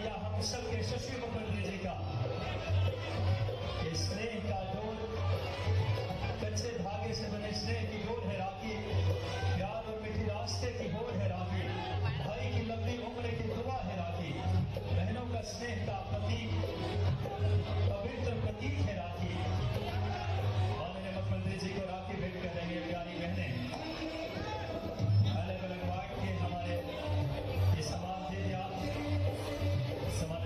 या हम सबके शशि मुखर्जी जी का स्नेह का डोर, कच्चे धागे से बने स्नेह की डोर है राखी, प्यार और मीठी रास्ते की होड़ है राखी, भाई की लंबी उम्र की दुआ है राखी, बहनों का स्नेह का प्रतीक, पवित्र प्रतीक है राखी। माननीय मुख्यमंत्री जी को राखी भेंट कर रही है प्यारी बहनें। अलग अलग वार्ड के हमारे ये समाज दीदियां, समाज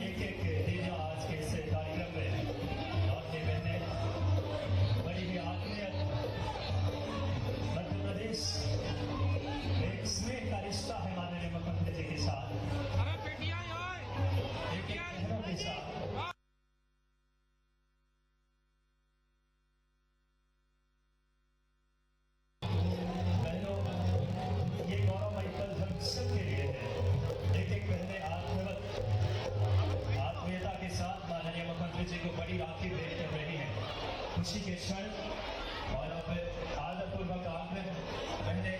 एक एक दीदियां आज के इस कार्यक्रम में लौटने बहने बड़ी ही आत्मीयत, मध्य प्रदेश एक स्नेह का रिश्ता है माननीय मुख्यमंत्री जी के साथ, एक एक बहनों के साथ। राखी भेंट कर रही है खुशी के क्षण, और अब आदरपूर्वक आपने मैंने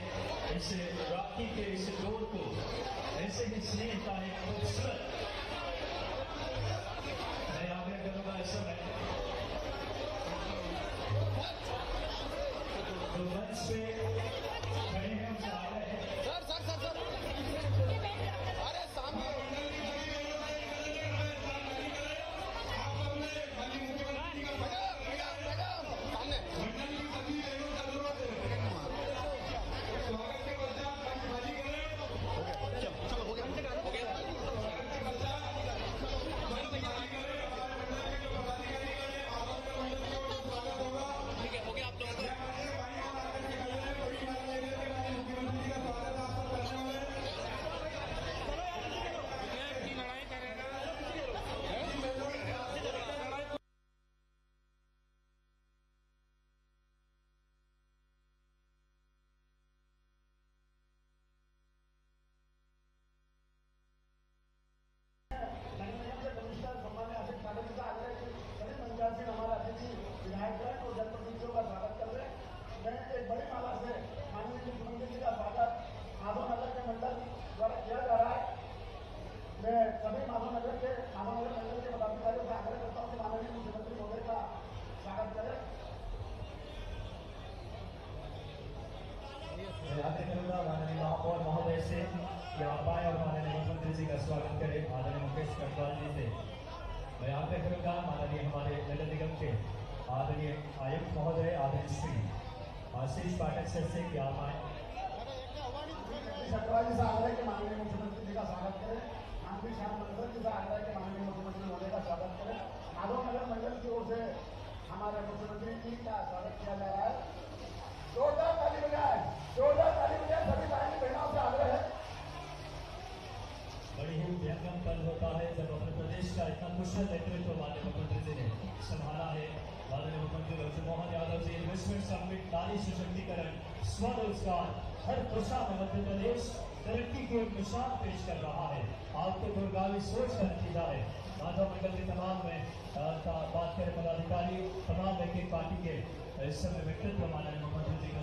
इस राखी के इस डोर को ऐसे ही स्नेह का एक खूबसूरत मैं आग्रह करूंगा इस समय जो मंच पे खड़े हैं उनसे आग्रह है अरे सामने विधायकगण और जनप्रतिनिधियों का स्वागत कर रहे हैं। मैं एक बड़ी माला से माननीय मुख्यमंत्री जी का स्वागत माधवनगर के मंडल द्वारा किया जा रहा है। मैं सभी माधवनगर मंडल के पदाधिकारियों से आग्रह करता हूँ कि माननीय मुख्यमंत्री महोदय का स्वागत करें। आग्रह करूंगा माननीय महापौर महोदय से यहाँ पाए और माननीय मुख्यमंत्री जी का स्वागत करें माननीय मुकेश कटवाल जी से। मैं आग्रह करूंगा माननीय हमारे नगर निगम के आदरणीय आयुक्त महोदय आदरणीय श्री आशीष पाठक सर से क्या आए कटवाल जी से आग्रह के माननीय मुख्यमंत्री जी का स्वागत करें। आंतरिक श्याम मंडल जी से आग्रह के माननीय मुख्यमंत्री महोदय का स्वागत करें। माधवनगर मंडल की ओर से हमारे मुख्यमंत्री जी का स्वागत किया जा रहा है। जोरदार ताली बजाएं, जोरदार ताली बजाएं। सभी बहनी बहनों से आग्रह है। बड़ी ही व्यंगम पल होता है जब अपने प्रदेश का इतना कुशल नेतृत्व माननीय मुख्यमंत्री जी ने संभाला है। माननीय मुख्यमंत्री doctor Mohan Yadav ji investment summit, नारी सशक्तिकरण, स्वरोजगार, हर दिशा में मध्य प्रदेश तरक्की की एक मिसाल पेश कर रहा है। आपको दूरगामी सोच का नतीजा है। माधव मंडल के तमाम में बात करें पदाधिकारी, तमाम एक पार्टी के इस समय व्यक्तित्व माननीय मुख्यमंत्री जी का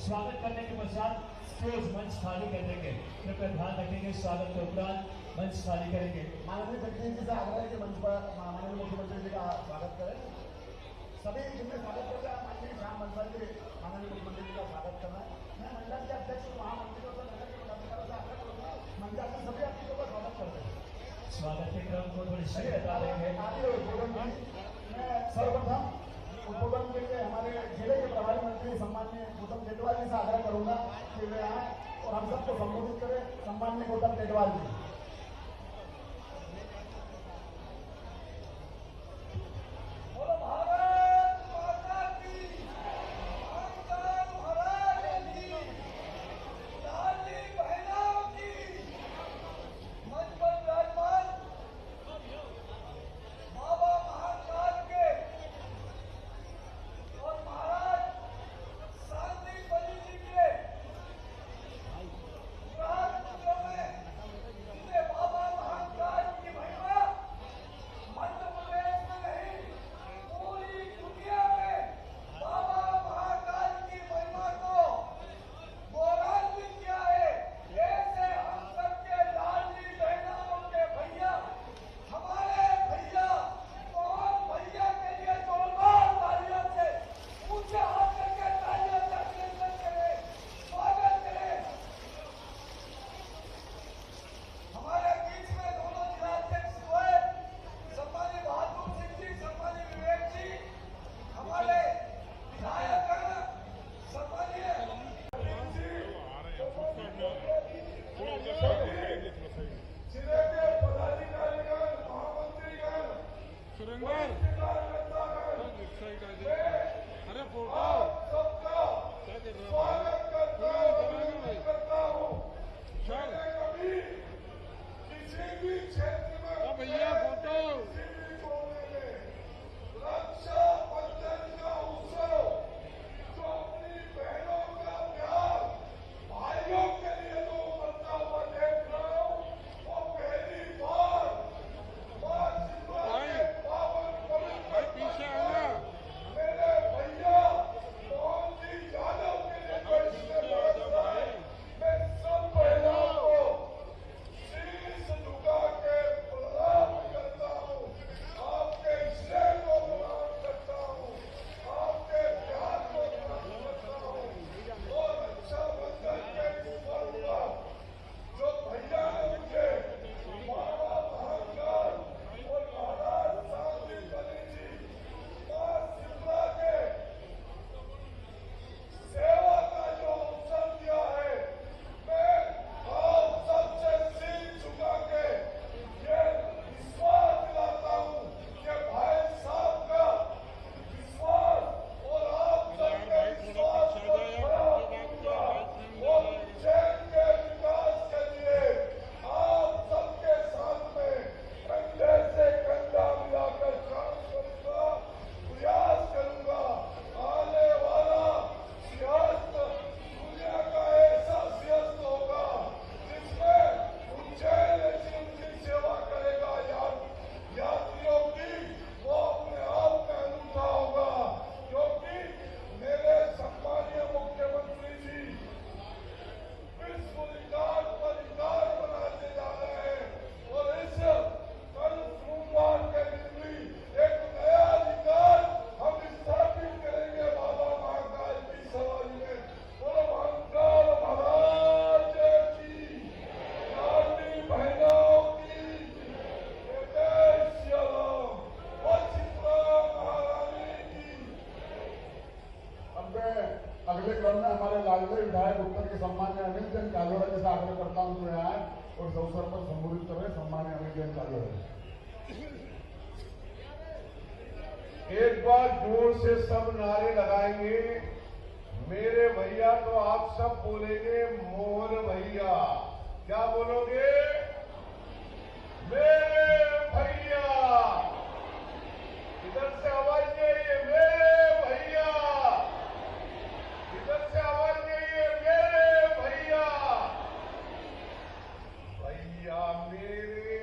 स्वागत करने के पश्चात स्टेज मंच खाली कर देंगे। कृपया ध्यान रखेंगे स्वागत के उपरांत मंच खाली करेंगे। माननीय जगदीश जी से आग्रह के मंच पर माननीय मुख्यमंत्री जी का स्वागत करें। सभी जिनमें स्वागत कर रहे हैं माननीय श्याम मंडल जी माननीय मुख्यमंत्री जी का स्वागत करना है। मैं मंडल के अध्यक्ष महामंत्रियों से नगर के पदाधिकारियों से आग्रह करूंगा मंडल के सभी अतिथियों का स्वागत करते हैं। स्वागत के क्रम को थोड़ी शीघ्रता देंगे। मैं सर्वप्रथम उद्बोधन के लिए हमारे जिले के प्रभारी मंत्री सम्माननीय गौतम टेटवाल जी से आग्रह करूंगा कि वे आए और हम सबको संबोधित करें। सम्माननीय गौतम टेटवाल जी। क्रम में हमारे लाडले विधायक उत्तर के सम्मान्य अनिल जैन कालोड़ा जैसा आग्रह करता हूं जो आए और इस अवसर पर संबोधित कर रहे सम्मान्य अनिल जैन कालोड़ा। एक बार जोर से सब नारे लगाएंगे, मेरे भैया, तो आप सब बोलेंगे मोहन भैया। क्या बोलोगे? मेरे भैया। इधर से आवाज नहीं आई है, मेरे भैया। इधर से आवाज नहीं आई है, मेरे भैया। भैया मेरे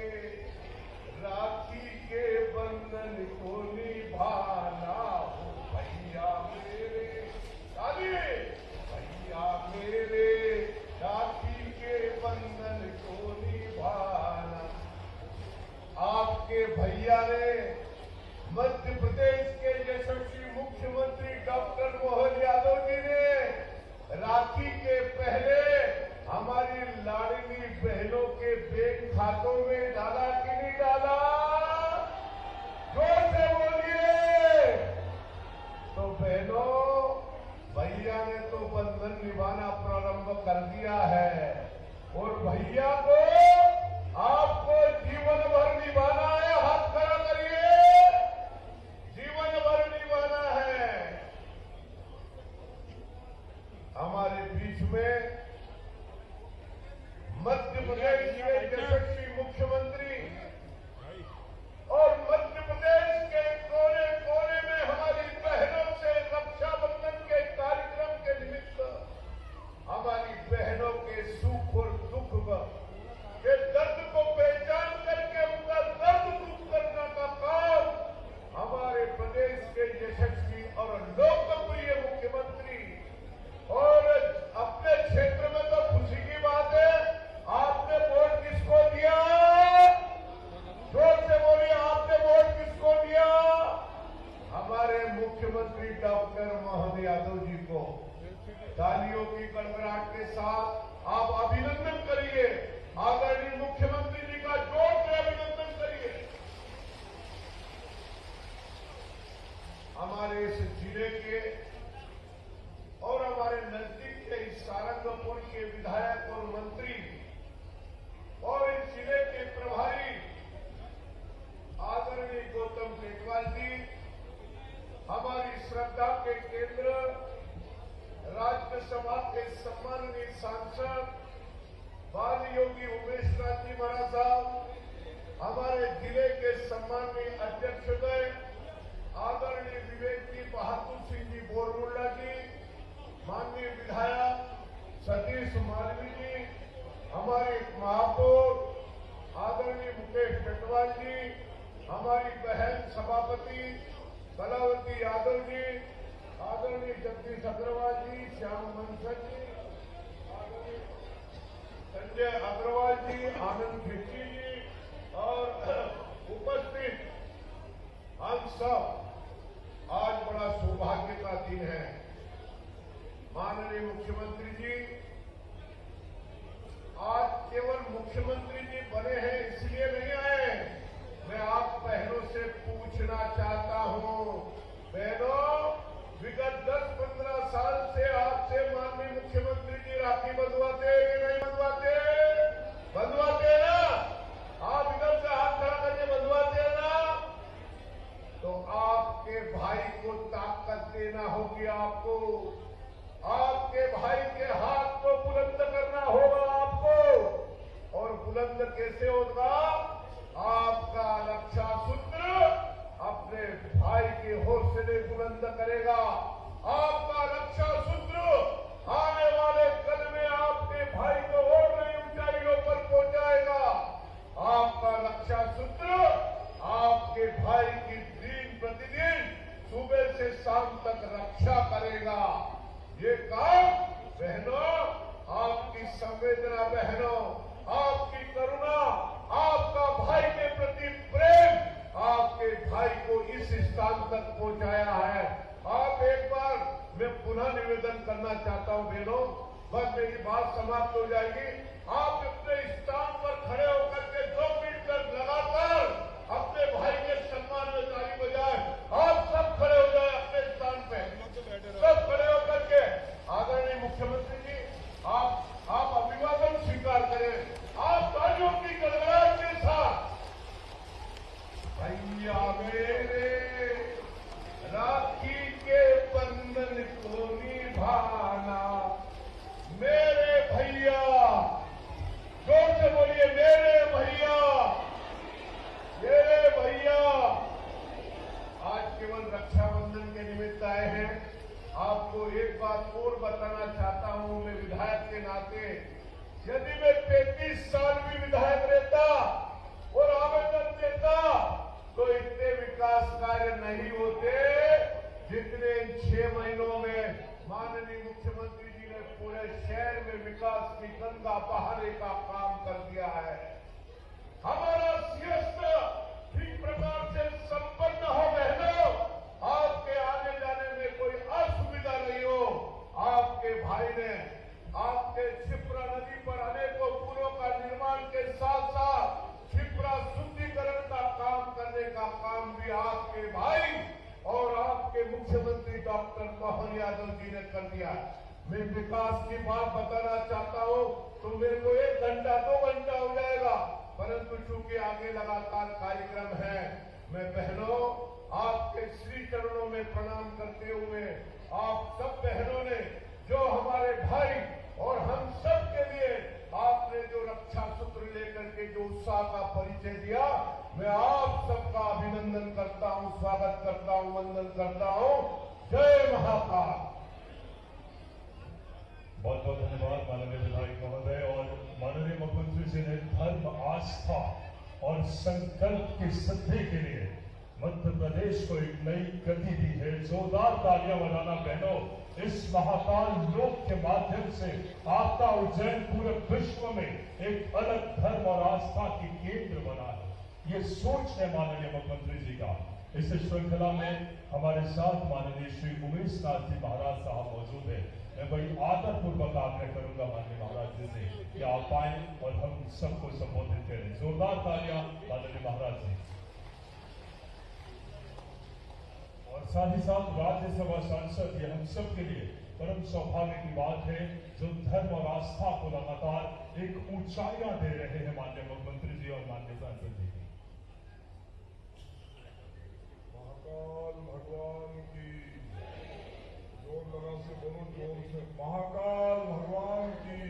राखी के बंधन को निभाना हो, भैया मेरे शादी, भैया मेरे राखी के बंधन को निभाना। आपके भैया ने मध्य प्रदेश के यशस्वी मुख्यमंत्री डॉक्टर मोहन यादव जी ने राखी के पहले हमारी लाडली बहनों के बैंक खातों में डाला कि नहीं डाला? जोर से बोलिए। तो बहनों, भैया ने तो बंधन निभाना प्रारंभ कर दिया है और भैया को आपको जीवन भर निभाना है। हाथ खड़ा करिए, जीवन भर निभाना है। हमारे बीच में मध्य प्रदेश के यशस्वी मुख्यमंत्री और मध्य प्रदेश के कोने कोने में हमारी बहनों से रक्षाबंधन के कार्यक्रम के निमित्त हमारी बहनों के सुख और दुख के दर्द को पहचान करके उनका दर्द दूर करने का काम हमारे प्रदेश के यशस्वी और लोकप्रिय मुख्यमंत्री। और अपने क्षेत्र में तो खुशी की बात है, आपने वोट किसको दिया? जोर से बोलिए, आपने वोट किसको दिया? हमारे मुख्यमंत्री डॉक्टर मोहन यादव जी को। तालियों की गड़गड़ाहट के साथ आप अभिनंदन करिए, आदरणीय मुख्यमंत्री जी का जोर से अभिनंदन करिए। हमारे इस जिले के और हमारे नजदीक के इस सारंगपुर के विधायक और मंत्री और इस जिले के प्रभारी आदरणीय गौतम टेकवाल जी, हमारी श्रद्धा के केंद्र राज्यसभा के सम्माननीय सांसद बाल योगी उमेश नाथ जी महाराज साहब, हमारे जिले के सम्माननीय अध्यक्ष आदरणीय विवेक जी बहादुर सिंह जी बोरमुल्ला जी, माननीय विधायक सतीश मालवी जी, हमारे महापौर आदरणीय मुकेश टटवाल जी, हमारी बहन सभापति कलावती यादव जी, आदरणीय जगदीश अग्रवाल जी, श्याम मनसर जी, आदरणीय संजय अग्रवाल जी, आनंद भिट्टी जी और उपस्थित हम सब, आज बड़ा सौभाग्य का दिन है। माननीय मुख्यमंत्री जी, आज केवल मुख्यमंत्री जी बने हैं इसलिए नहीं आए। मैं आप बहनों से पूछना चाहता हूं, बहनों, विगत 10-15 साल से आपसे माननीय मुख्यमंत्री जी राखी बंधवाते कि नहीं बंधवाते? बंधवाते हैं ना? आप इधर से हाथ खड़ा करके बंधवाते हैं ना? तो आपके भाई को ताकत देना होगी आपको, आपके भाई के हाथ को बुलंद करना होगा आपको। और बुलंद कैसे होगा? आपका रक्षा सूत्र अपने भाई के हौसले बुलंद करेगा। आपका रक्षा सूत्र आने वाले कल में आपके भाई को और नई ऊंचाइयों पर पहुंचाएगा। आपका रक्षा सूत्र आपके भाई की दिन प्रतिदिन सुबह से शाम तक रक्षा करेगा। ये काम बहनों, आपकी संवेदना बहनों, आपकी करुणा, आपका भाई के प्रति प्रेम आपके भाई को इस स्थान तक पहुंचाया है। आप एक बार मैं पुनः निवेदन करना चाहता हूं बहनों, बस मेरी बात समाप्त हो जाएगी। आप अपने स्थान पर खड़े होकर के 2 मिनट तक लगातार अपने भाई के सम्मान में ताली बजाएं। आप सब खड़े हो जाए अपने स्थान पे, सब खड़े होकर के आदरणीय आपको एक बात और बताना चाहता हूं, मैं विधायक के नाते, यदि मैं 33 साल भी विधायक रहता और आवेदन देता तो इतने विकास कार्य नहीं होते जितने इन 6 महीनों में माननीय मुख्यमंत्री जी ने पूरे शहर में विकास की गंगा बहाने का काम कर दिया है। हमारा सियासत ठीक प्रकार से संपन्न हो। बहनों, आपके आने जाने में कोई असुविधा नहीं हो। आपके भाई ने आपके क्षिप्रा नदी पर अनेकों पुलों का निर्माण के साथ साथ क्षिप्रा शुद्धिकरण का काम करने का काम भी आपके भाई और आपके मुख्यमंत्री डॉक्टर मोहन यादव जी ने कर दिया। मैं विकास की बात बताना चाहता हूं तो मेरे को 1 घंटा 2 घंटा हो जाएगा, परंतु चूंकि आगे लगातार कार्यक्रम है, मैं बहनों आपके श्री चरणों में प्रणाम करते हुए आप सब बहनों ने जो हमारे भाई और हम सब के लिए आपने जो रक्षा सूत्र लेकर के जो उत्साह का परिचय दिया, मैं आप सबका अभिनंदन करता हूं, स्वागत करता हूं, वंदन करता हूं। जय महाकाल। बहुत बहुत धन्यवाद माननीय विधायक महोदय। और माननीय मुख्यमंत्री जी ने धर्म, आस्था और संकल्प की सिद्धि के लिए मध्य प्रदेश को एक नई गति दी है। जोरदार तालियां बजाना बहनों। इस महाकाल योग के माध्यम से आपका उज्जैन पूरे विश्व में एक अलग धर्म और आस्था की केंद्र बना है। ये सोच है माननीय मुख्यमंत्री जी का। इस श्रृंखला में हमारे साथ माननीय श्री उमेश नाथ जी महाराज साहब मौजूद है। मैं बड़ी आदरपूर्वक आग्रह करूंगा माननीय महाराज जी से कि आप आए और हम सबको संबोधित करें। जोरदार तालियां माननीय महाराज जी। और साथ ही साथ राज्यसभा सांसद, ये हम सब के लिए परम सौभाग्य की बात है, जो धर्म और आस्था को लगातार एक ऊंचाइयां दे रहे हैं माननीय मुख्यमंत्री जी और माननीय सांसद जी। महाकाल भगवान की जोर लगा से बोलो, जोर से महाकाल भगवान की,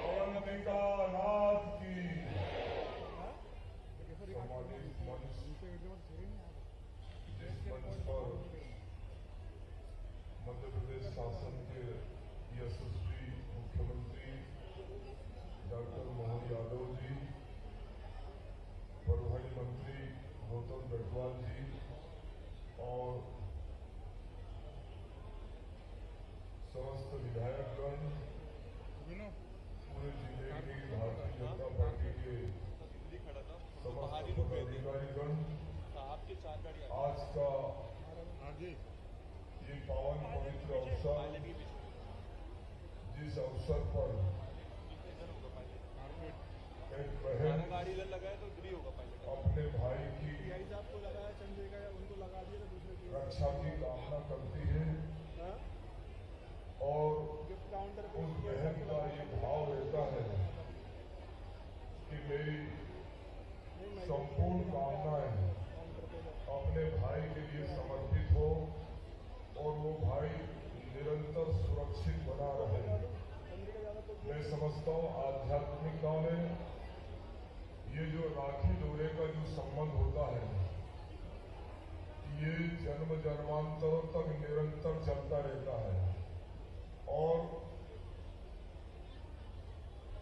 पवननिका नाथ की। सामाजिक मंच, जिस मंच पर मध्य प्रदेश शासन के यशस्वी मुख्यमंत्री डॉक्टर मोहन यादव जी, परिवहन मंत्री गौतम गढ़वाल जी और समस्त विधायकगण, पूरे जिले की भारतीय जनता पार्टी के समस्त पदाधिकारीगण, आज का ये पावन पवित्र अवसर, जिस अवसर पर एक बहन अपने भाई की रक्षा की कामना करती है और उस बहन का ये भाव रहता है कि मेरी संपूर्ण कामनाएं अपने भाई के लिए समर्पित हो और वो भाई निरंतर सुरक्षित बना रहे। मैं समझता हूँ आध्यात्मिकता में ये जो राखी डोरे का जो संबंध होता है, ये जन्म जन्मांतरों तक निरंतर चलता रहता है। और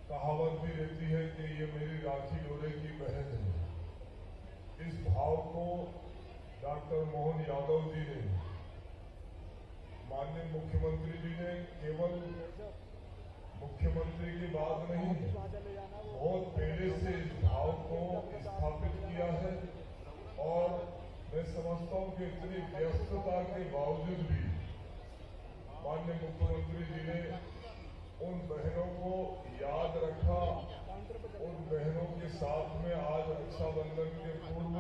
कहावत भी रहती है कि ये मेरी राखी डोरे की बहन है। इस भाव को डॉक्टर मोहन यादव जी ने, माननीय मुख्यमंत्री जी ने केवल मुख्यमंत्री की बात नहीं, बहुत पहले से इस भाव को स्थापित किया है। और मैं समझता हूं कि इतनी व्यस्तता के बावजूद भी माननीय मुख्यमंत्री जी ने उन बहनों को याद रखा, उन बहनों के साथ में आज रक्षाबंधन के पूर्व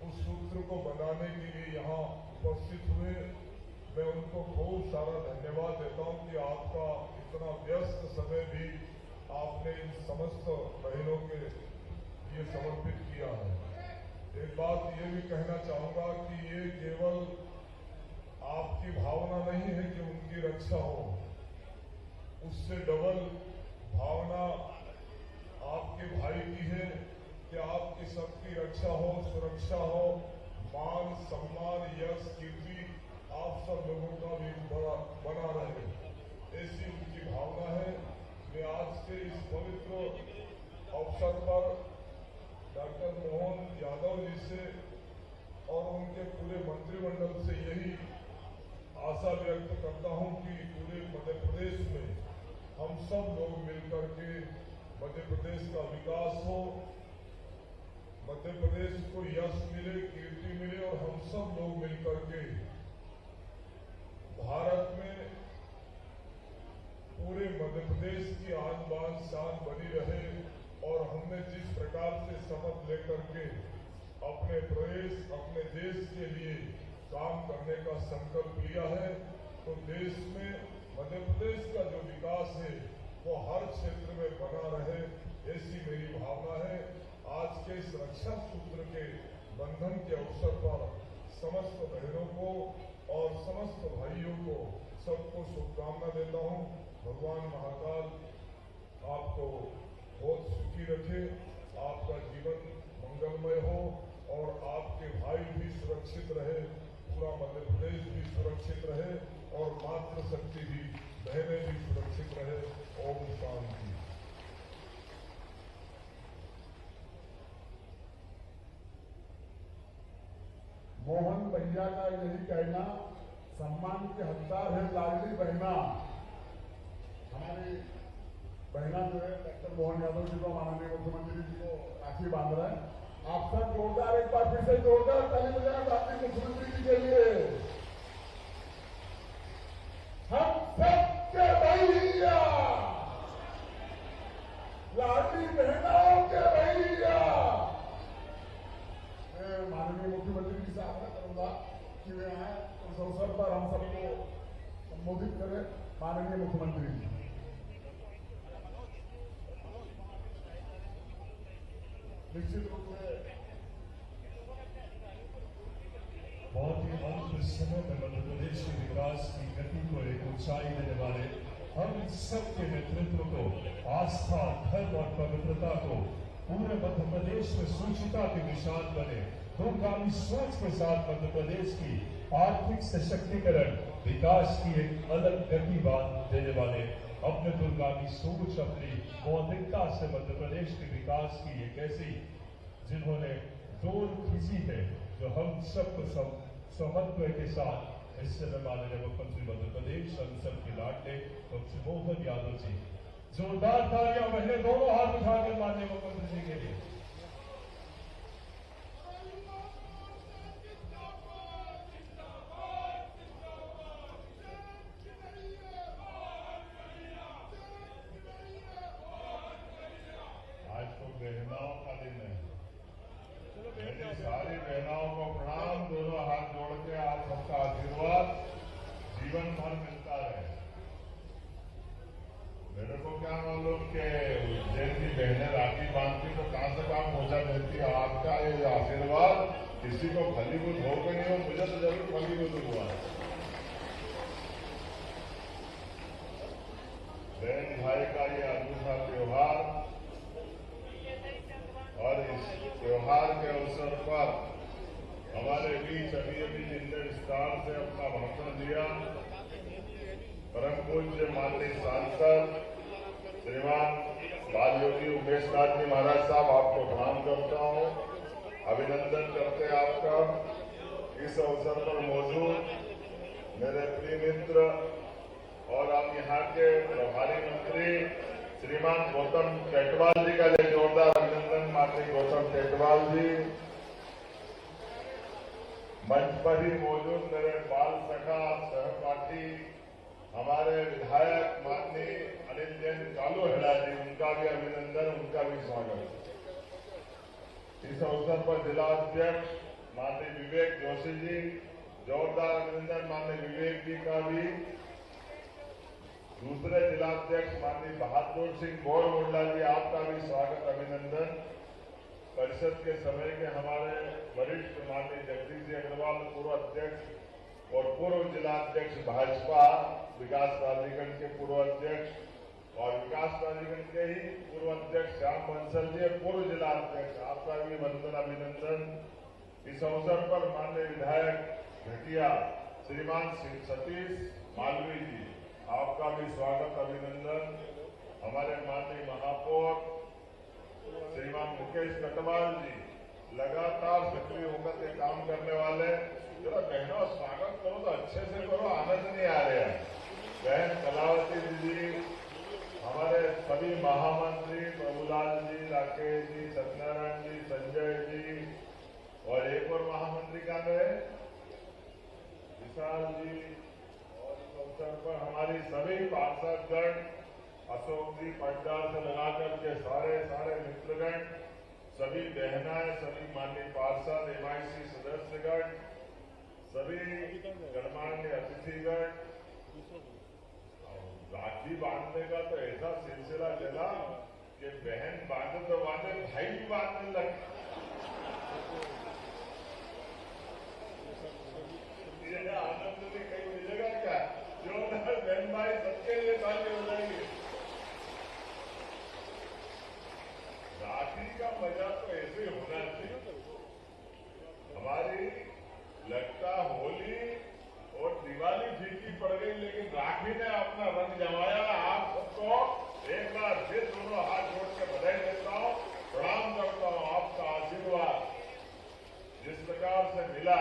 उस सूत्र को बनाने के लिए यहाँ उपस्थित हुए। मैं उनको खूब सारा धन्यवाद देता हूँ कि आपका इतना व्यस्त समय भी आपने इन समस्त बहनों के लिए समर्पित किया है। एक बात ये भी कहना चाहूंगा कि ये केवल आपकी भावना नहीं है कि उनकी रक्षा हो, उससे डबल भावना आपके भाई की है कि आपकी सबकी रक्षा हो, सुरक्षा हो, मान सम्मान यश कीर्ति आप सब लोगों का भी बना रहे, ऐसी उनकी भावना है। मैं आज के इस पवित्र अवसर पर डॉक्टर मोहन यादव जी से और उनके पूरे मंत्रिमंडल से यही आशा व्यक्त करता हूं कि पूरे मध्य प्रदेश में हम सब लोग मिलकर के मध्य प्रदेश का विकास हो, मध्य प्रदेश को यश मिले, कीर्ति मिले और हम सब लोग मिलकर के भारत में पूरे मध्य प्रदेश की आन बान शान बनी रहे। और हमने जिस प्रकार से शपथ लेकर के अपने प्रदेश, अपने देश के लिए काम करने का संकल्प लिया है, तो देश में मध्य प्रदेश का जो विकास है वो हर क्षेत्र में बना रहे, ऐसी मेरी भावना है। आज के इस रक्षा सूत्र के बंधन के अवसर पर समस्त बहनों को और समस्त भाइयों को सबको शुभकामना देता हूं। भगवान महाकाल आपको बहुत सुखी रखे, आपका जीवन मंगलमय हो और आपके भाई भी सुरक्षित रहे, पूरा मध्य प्रदेश भी सुरक्षित रहे और मातृशक्ति भी, बहनें भी सुरक्षित रहे। ओम शांति। मोहन भैया का यही कहना, सम्मान के हकदार है लाडली बहना। हमारी बहना जो है डॉक्टर मोहन यादव जी को, माननीय मुख्यमंत्री जी को राखी बांध रहे हैं। आप सब जोरदार, एक बार फिर से जोरदार ताली बजाएं माननीय मुख्यमंत्री जी के लिए। हम सबके भैया, लाडली बहनों के भैया। मैं माननीय मुख्यमंत्री जी से आग्रह करूंगा कि वे आए उस अवसर पर हम सबको संबोधित करें। माननीय मुख्यमंत्री जी। निश्चित रूप से बहुत ही अल्प समय में मध्य प्रदेश के विकास की गति को एक ऊंचाई देने वाले हम सबके नेतृत्व को, आस्था, धर्म और पवित्रता को पूरे मध्य प्रदेश में सूचिता के निशान बने, दूरगामी सोच के साथ मध्य प्रदेश की आर्थिक सशक्तिकरण, विकास की एक अलग गति देने वाले, अपने दूरगामी सोच, अपनी बौद्धिकता से मध्य प्रदेश के विकास की एक ऐसी जिन्होंने डोर खींची है जो हम सबको समत्व के साथ इस समय माननीय मुख्यमंत्री मध्य प्रदेश, हम सबके लाडले डॉक्टर मोहन यादव जी, जोरदार तालियां पहले दोनों हाथ उठाकर माननीय मुख्यमंत्री जी के लिए। आज तो बहनाओं का दिन है, मेरी सारी बहनाओं को प्रणाम, दोनों हाथ जोड़ के आप सबका आशीर्वाद जीवन भर मिलता रहे। मेरे को क्या मालूम कि जैसी बहनें राखी बांधती तो कहां से कहां पहुंचा देती है। आपका ये आशीर्वाद किसी को फलीभूत हो कि नहीं हो, मुझे तो जरूर फलीभूत हुआ है। बहन भाई का ये अनूठा त्योहार, और इस त्योहार के अवसर पर हमारे बीच अभी जिनने विस्तार से अपना भाषण दिया, परम पूज्य माननीय सांसद श्रीमान बाल योगी उमेश नाथ जी महाराज साहब, आपको प्रणाम करता हूं, अभिनंदन करते आपका। इस अवसर पर मौजूद मेरे प्रिय मित्र और अब यहाँ के प्रभारी मंत्री श्रीमान गौतम टेटवाल जी का लिए जोरदार अभिनंदन। माननीय गौतम टेटवाल जी, मंच पर ही मौजूद मेरे बाल सखा सहपाठी हमारे विधायक माननीय अनिल जैन कालूहेड़ा जी, उनका भी अभिनंदन, उनका भी स्वागत। इस अवसर पर जिला अध्यक्ष माननीय विवेक जोशी जी, जोरदार अभिनंदन माननीय विवेक जी का भी। दूसरे जिलाध्यक्ष माननीय बहादुर सिंह बोरमुंडा जी, आपका भी स्वागत अभिनंदन। परिषद के समय के हमारे वरिष्ठ माननीय जगदीश जी अग्रवाल, पूर्व अध्यक्ष और पूर्व जिलाध्यक्ष भाजपा विकास प्राधिकरण के पूर्व अध्यक्ष, और विकास प्राधिकरण के ही पूर्व अध्यक्ष श्याम बंसल जी, पूर्व जिलाध्यक्ष, आपका भी वंदन अभिनंदन। इस अवसर पर माननीय विधायक घटिया श्रीमान सतीश मालवीय जी, आपका भी स्वागत अभिनंदन। हमारे माननीय महापौर श्रीमान मुकेश कटवाल जी, लगातार सक्रिय होकर के काम करने वाले। जरा बहनों स्वागत करो तो अच्छे से करो, आनंद नहीं आ रहा है। बहन कलावती दीदी, हमारे सभी महामंत्री प्रभुलाल जी, राकेश जी, सत्यनारायण जी, संजय जी और एक और महामंत्री का है विशाल जी, और इस अवसर पर हमारी सभी पार्षदगण, अशोक जी पट्टा से लगाकर के सारे मित्रगण, सभी बहनाएं, सभी माननीय पार्षद, MIC सदस्यगण, सभी गणमान्य अतिथिगण। राखी बांधने का तो ऐसा सिलसिला चला कि बहन बांधे तो बांधे, भाई भी बांधने लगे। ये आनंद से कहीं मिलेगा क्या? जोरदार बहन भाई सबके लिए ताली हो जाएगी। राखी का मजा तो ऐसे होना चाहिए। हमारी लगता होली और दिवाली फीकी पड़ गई, लेकिन राखी ने अपना रंग जमाया। आप सबको एक बार फिर दोनों हाथ जोड़ के बधाई देता हूँ, प्रणाम करता हूँ। आपका आशीर्वाद जिस प्रकार से मिला,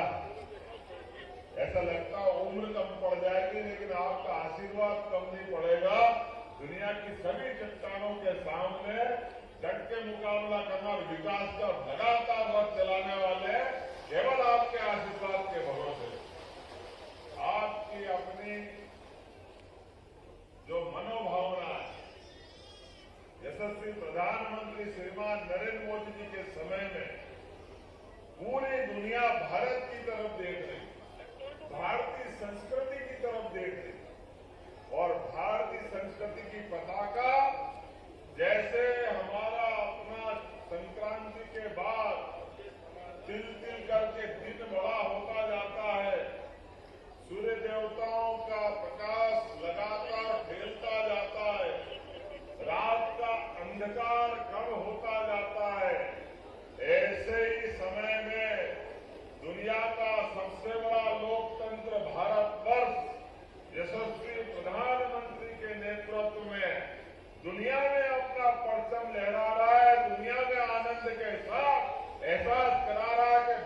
ऐसा लगता है उम्र कम पड़ जाएगी, लेकिन आपका आशीर्वाद कम नहीं पड़ेगा। दुनिया की सभी चट्टानों के सामने डट के मुकाबला करना और विकास का लगातार रथ चलाने वाले केवल आपके आशीर्वाद के भरोसे। आपकी अपनी जो मनोभावना है, यशस्वी प्रधानमंत्री श्रीमान नरेंद्र मोदी जी के समय में पूरी दुनिया भारत की तरफ देख रही, भारतीय संस्कृति की तरफ देख रही, और भारतीय संस्कृति की पताका जैसे हमारा अपना संक्रांति के बाद तिल तिल करके दिन बड़ा होता जाता है, सूर्य देवताओं का प्रकाश लगातार फैलता जाता है, रात का अंधकार कम होता जाता है, ऐसे ही समय में दुनिया का सबसे बड़ा लोकतंत्र भारतवर्ष यशस्वी प्रधानमंत्री के नेतृत्व में दुनिया में अपना परचम लहरा रहा है। दुनिया में आनंद के साथ एहसास करा रहा है कि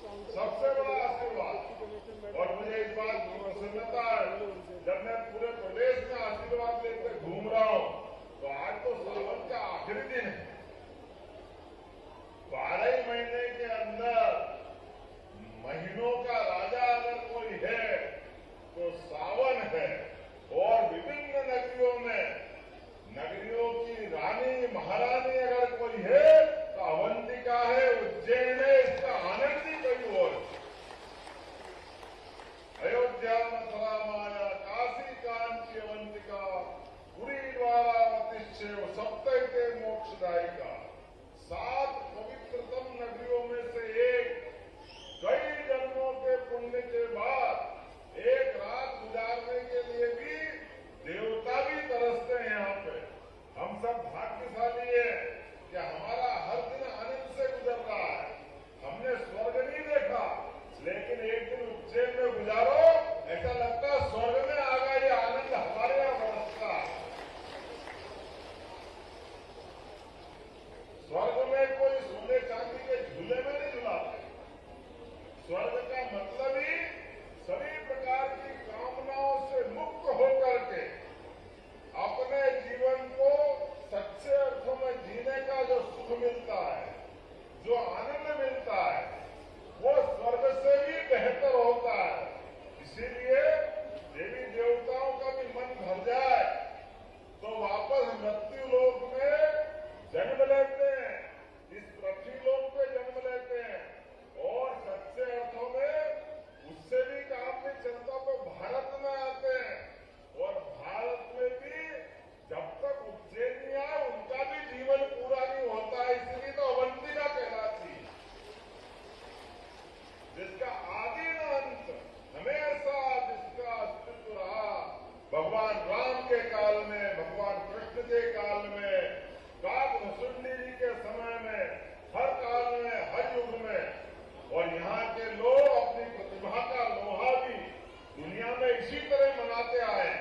सबसे बड़ा आशीर्वाद। और मुझे इस बात की प्रसन्नता है, जब मैं पूरे प्रदेश में आशीर्वाद लेकर घूम रहा हूं, तो आज तो सावन का आखिरी दिन है। 12 महीने के अंदर महीनों का राजा अगर कोई है तो सावन है। और विभिन्न नगरियों में नगरियों की रानी महारानी अगर कोई है तो अवंतिका है, उज्जैन है। इसका आनंद ही कहीं और। अयोध्या मथुरा माया काशी कांची अवंतिका पुरी द्वारावतिश्चैव सप्तैते मोक्षदायिका। 7 पवित्रतम नगरियों में से एक। कई जन्मों के पुण्य के बाद एक रात गुजारने के लिए भी देवता भी तरसते हैं यहाँ पे। हम सब भाग्यशाली है कि हमारा हर दिन आनंद से गुजर रहा है। हमने स्वर्ग नहीं देखा, लेकिन एक दिन उज्जैन में गुजारो, ऐसा लगता है स्वर्ग में आ गया। ये आनंद हमारे यहाँ बरसता है। स्वर्ग में कोई सोने चांदी के झूले में नहीं झुलाते। स्वर्ग का मतलब ही सभी प्रकार की कामनाओं से मुक्त होकर के अपने जीवन को सच्चे अर्थों में जीने का जो सुख मिलता है, जो आनंद मिलता है, वो स्वर्ग से भी बेहतर होता है। इसीलिए देवी देवताओं का भी मन भर जाए तो वापस मृत्यु लोक में जन्म लेते हैं, इस पृथ्वी लोक पे जन्म लेते हैं। और सच्चे अर्थों में उससे भी काम नहीं चलता तो भारत में आते हैं। और भारत में भी जब तक उज्जैन आए उनका भी जीवन पूरा नहीं होता है। इसलिए तो अवंतिका कहलाती है, जिसका आदि न अंत, हमेशा जिसका अस्तित्व रहा। भगवान राम के काल में, भगवान कृष्ण के काल में, काकभुसुंडी जी के समय में, हर काल में, हर युग में। और यहाँ के लोग अपनी प्रतिभा का लोहा भी दुनिया में इसी तरह मनाते आए।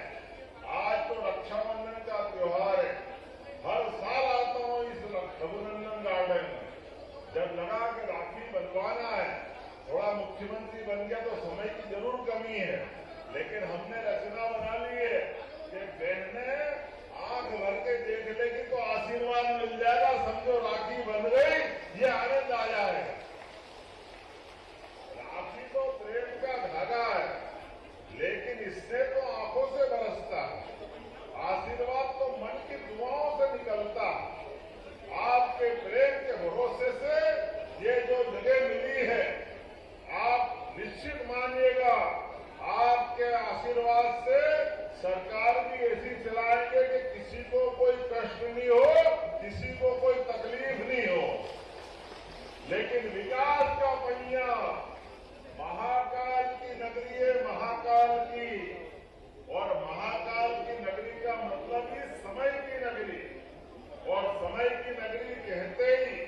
आज तो रक्षाबंधन का त्योहार है। हर साल आता हूँ इस रघुनंदन गार्डन में। जब लगा कि राखी बंधवाना है, थोड़ा मुख्यमंत्री बन गया तो समय की जरूर कमी है, लेकिन हमने रचना बना ली है कि बहनें आंख भर के देख लेगी तो आशीर्वाद मिल जाएगा। समझो राखी बन गई, ये आनंद आ जाएगा। राखी तो प्रेम का धागा है, लेकिन इससे तो आंखों से बरसता है। आशीर्वाद तो मन की दुआओं से निकलता है। आपके प्रेम के भरोसे से ये जो जगह मिली है, आप निश्चित मानिएगा आपके आशीर्वाद से सरकार भी ऐसी चलाएंगे कि किसी को कोई कष्ट नहीं हो, किसी को कोई तकलीफ नहीं हो। लेकिन विकास का पहिया महाकाल की नगरी है, महाकाल की। और महाकाल की नगरी का मतलब ही समय की नगरी। और समय की नगरी कहते ही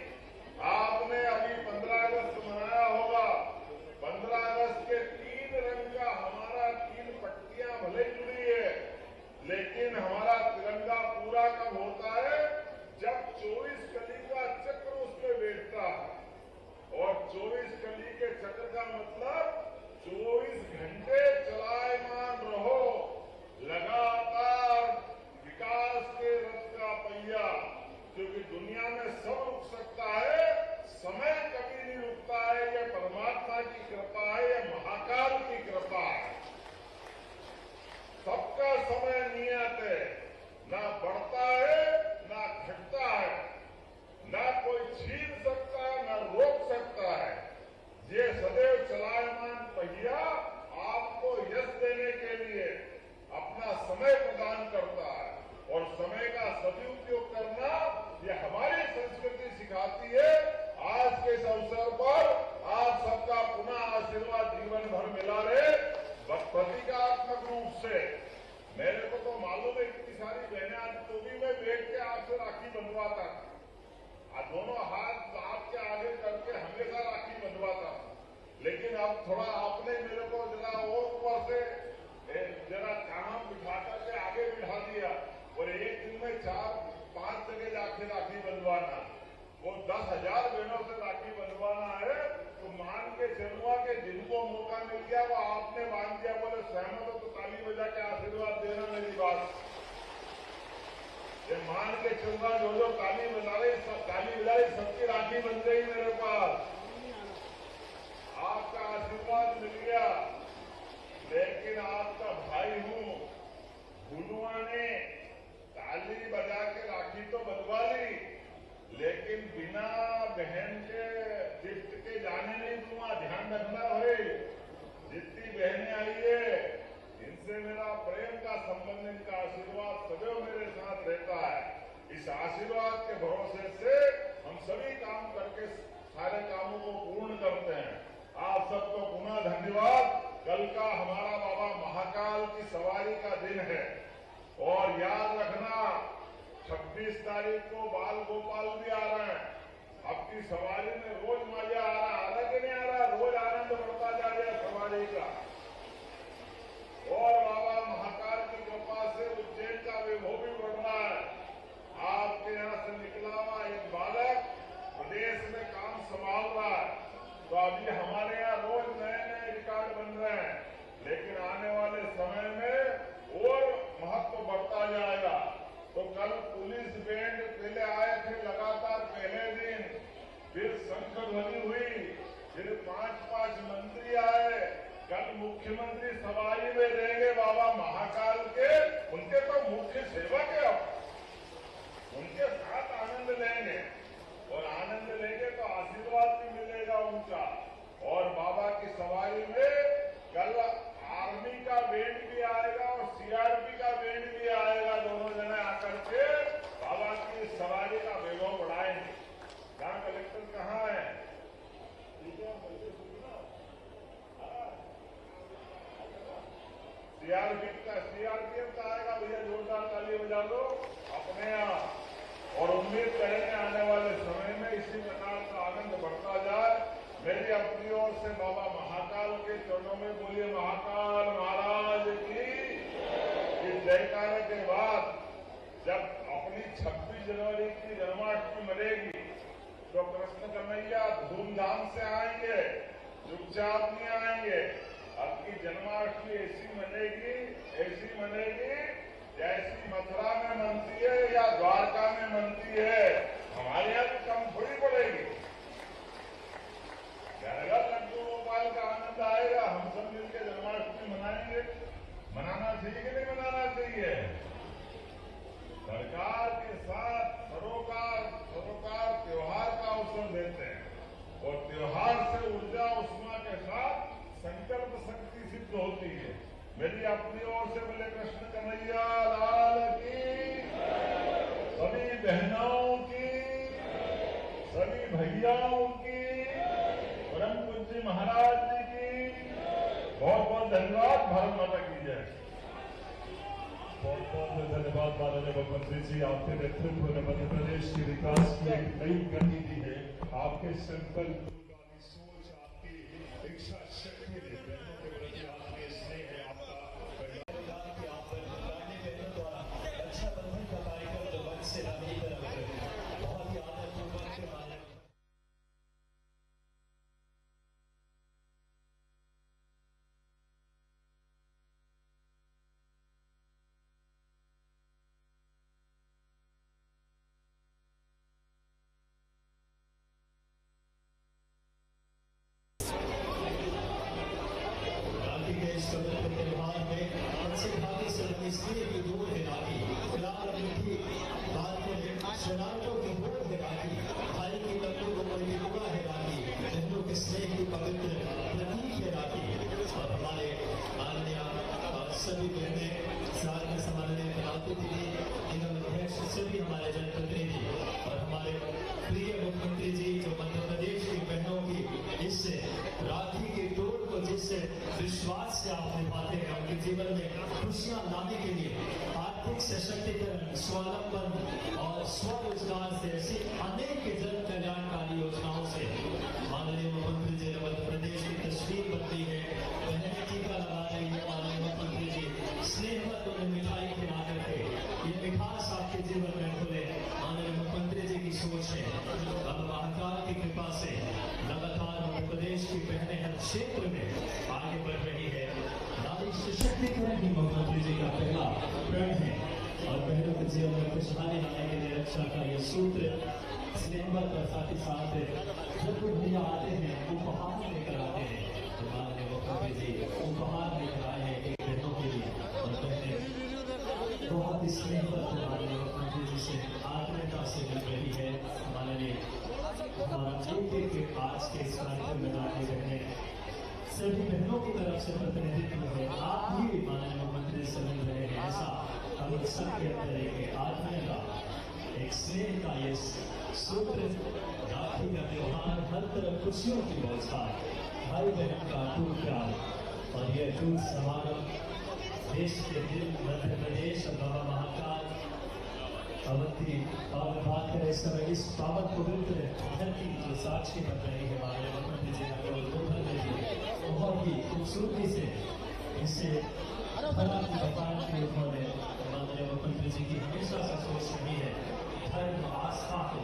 आपने अभी 15 अगस्त मनाया होगा। 15 अगस्त के 3 रंग का हमारा 3 पट्टियां भले जुड़ी है, लेकिन हमारा तिरंगा पूरा कब होता है? जब 24 कली का चक्र उस पर बैठता है। और 24 कली के चक्र का मतलब 24 घंटे चलायमान रहो, लगातार विकास के रथ का पहिया। क्योंकि दुनिया में सब रुक सकता है, समय कभी नहीं रुकता है। यह परमात्मा की कृपा है, यह महाकाल की कृपा है। सबका समय नियत है, ना बढ़ता है ना घटता है, ना कोई छीन सकता है ना रोक सकता है। ये सदैव चलायमान पहिया आपको यश देने के लिए अपना समय प्रदान करता है। और समय का सदुपयोग करना ये हमारी संस्कृति सिखाती है। आज के इस अवसर पर आप सबका पुनः आशीर्वाद जीवन भर मिला रहे। प्रतीकात्मक रूप से मेरे को तो मालूम है इतनी सारी बहनें आज तो भी मैं बैठ के आपसे राखी बंधवाता था। दोनों हाथ आपके आगे करके हमेशा राखी बंधवाता था। लेकिन अब थोड़ा आपने मेरे को जरा और ऊपर से जरा काम बिठा करके आगे बिठा दिया। और एक दिन में 4-5 जगह जाके राखी बंधवाना, वो 10,000 बहनों से राखी बंधवाना है तो मान के ये मान के चलना जो काली बिलाई सबकी राखी बन गई मेरे पास। आपका आशीर्वाद मिल गया, लेकिन आपका भाई हूं। गुलुआ ने ताली बजा के राखी तो बंधवा ली, लेकिन बिना बहन के गिफ्ट के जाने नहीं दूंगा। ध्यान रखना भाई, जितनी बहनें आई है इनसे मेरा प्रेम का संबंध, इनका आशीर्वाद सदैव मेरे साथ रहता है। इस आशीर्वाद के भरोसे से हम सभी काम करके सारे कामों को पूर्ण करते हैं। आप सबको पुनः धन्यवाद। कल का हमारा बाबा महाकाल की सवारी का दिन है, और याद रखना 26 तारीख को बाल गोपाल भी आ रहे हैं। आपकी सवारी में रोज मजा आ रहा कि नहीं आ रहा? रोज आनंद बढ़ता जा रहा है सवारी का। और बाबा महाकाल की कृपा से उज्जैन का वैभव भी बढ़ रहा है। आपके यहाँ से निकला हुआ एक बालक प्रदेश में काम संभाल रहा है, तो अभी हमारे यहाँ रोज नए नए रिकॉर्ड बन रहे हैं, लेकिन आने वाले समय में और महत्व बढ़ता जाएगा। तो कल पुलिस बैंड पहले आए थे लगातार पहले दिन, फिर शंख ध्वनि हुई, फिर 5 मंत्री आए। कल मुख्यमंत्री सवारी में रहेंगे बाबा महाकाल के, उनके तो मुख्य सेवक है, उनके साथ आनंद लेंगे, और आनंद लेंगे तो आशीर्वाद भी मिलेगा उनका। और बाबा की सवारी में कल आर्मी का बैंड भी आएगा और सीआरपी का बैंड भी आएगा। दोनों जने आकर के बाबा की सवारी का वैभव बढ़ाएंगे। जहां कलेक्टर कहाँ है? सीआरपीएफ का आएगा भैया, जोरदार ताली बजा दो अपने यहाँ। और उम्मीद करेंगे आने वाले समय में इसी प्रकार का आनंद बढ़ता जाए। मेरी अपनी ओर से बाबा महाकाल के चरणों में बोलिए महाकाल महाराज की। इस जयकारे के बाद जब अपनी 26 जनवरी की जन्माष्टमी मनेगी, तो कृष्ण कन्हैया धूमधाम से आएंगे, चुपचाप नहीं आएंगे। आपकी जन्माष्टमी ऐसी मनेगी जैसी मथुरा में मनती है या द्वारका में मनती है। हमारे यहाँ तो कम थोड़ी पड़ेगी। घर लड्डू गोपाल का आनंद आएगा, हम सब मिलकर जन्माष्टमी मनाएंगे। मनाना चाहिए कि नहीं मनाना चाहिए? सरकार के साथ सरोकार त्योहार का अवसर देते हैं, और त्योहार से ऊर्जा उष्मा के साथ संकल्प शक्ति सिद्ध होती है। मेरी अपनी ओर से बोले कृष्ण कन्हैया लाल की, सभी बहनों की, सभी भैयाओं की, परम पूज्य महाराज जी की बहुत बहुत धन्यवाद। भारत माता की जय। बहुत बहुत धन्यवाद माननीय मुख्यमंत्री जी। आपके नेतृत्व ने मध्य प्रदेश के विकास की एक नई गति दी है। आपके संकल्प, सोच, आपकी इच्छा शक्ति ने बहनों के प्रति आपके स्नेह है, आपका परिवार की आप बहनों द्वारा रक्षाबंधन का कार्यक्रम जो मंच से नहीं कर रहे हैं, बहुत ही आदरपूर्वक के माध्यम। इसलिए भी दूर है राखी, लाल मीठी बात में शरारतों की दूर है राखी, भाई की लड्डू गोपाल की दुआ है राखी, बहनों के स्नेह की पवित्र प्रतीक है राखी। और हमारे माननीय सभी बहनें साथ में संभालने बनाती थी, निगम अध्यक्ष सभी हमारे जनप्रतिनिधि और हमारे प्रिय मुख्यमंत्री जी, जो मध्य प्रदेश की बहनों की इस राखी की डोर को जिस विश्वास से आप निभाते हैं, उनके जीवन में खुशियां लाने के लिए आर्थिक सशक्तिकरण, स्वावलंबन और स्वरोजगार से ऐसी अनेक जन कल्याणकारी योजनाओं से माननीय मुख्यमंत्री जी ने मध्य प्रदेश की तस्वीर बदली है। बहनें टीका लगा रही है, माननीय मुख्यमंत्री जी स्नेह मत उन्हें मिठाई खिला करके ये मिठास आपके जीवन में खुले, माननीय मुख्यमंत्री जी की सोच है। अब महाकाल की कृपा से लगातार मध्य प्रदेश की बहनें हर क्षेत्र में आगे बढ़ रही है। नारी सशक्तिकरण ही मुख्यमंत्री जी का पहला प्रण है। और बहनों के जीवन में खुशहाली लाने के लिए रक्षा का ये सूत्र स्नेहवत और साथ ही साथ जब भी भैया आते हैं उपहार लेकर आते हैं तो माननीय मुख्यमंत्री जी उपहार लेकर आए हैं एक बहनों के लिए और बहनें बहुत ही स्नेहवत माननीय मुख्यमंत्री जी से आत्मीयता से मिल रही है। माननीय हमारा एक आज के इस कार्यक्रम में आने बहने सभी बहनों की तरफ से प्रतिनिधित्व है। आप भी माननीय मुख्यमंत्री से मिल रहे हैं, ऐसा हम सबके अंदर एक आत्मीयता एक स्नेह का ये सूत्र राखी का त्योहार हर तरफ खुशियों की बौछार भाई बहन का अटूट प्यार और ये अटूट समागम देश के दिल मध्य प्रदेश और बाबा महाकाल अवंती और बात करें इस समय इस पावन पवित्र धरती जो साक्षी बन रही है हमारे मुख्यमंत्री जी का उद्बोधन में भी बहुत ही खूबसूरती से इसे भरा की बपान की उन्होंने माननीय मुख्यमंत्री जी की हमेशा से सोच रही है धर्म आस्था को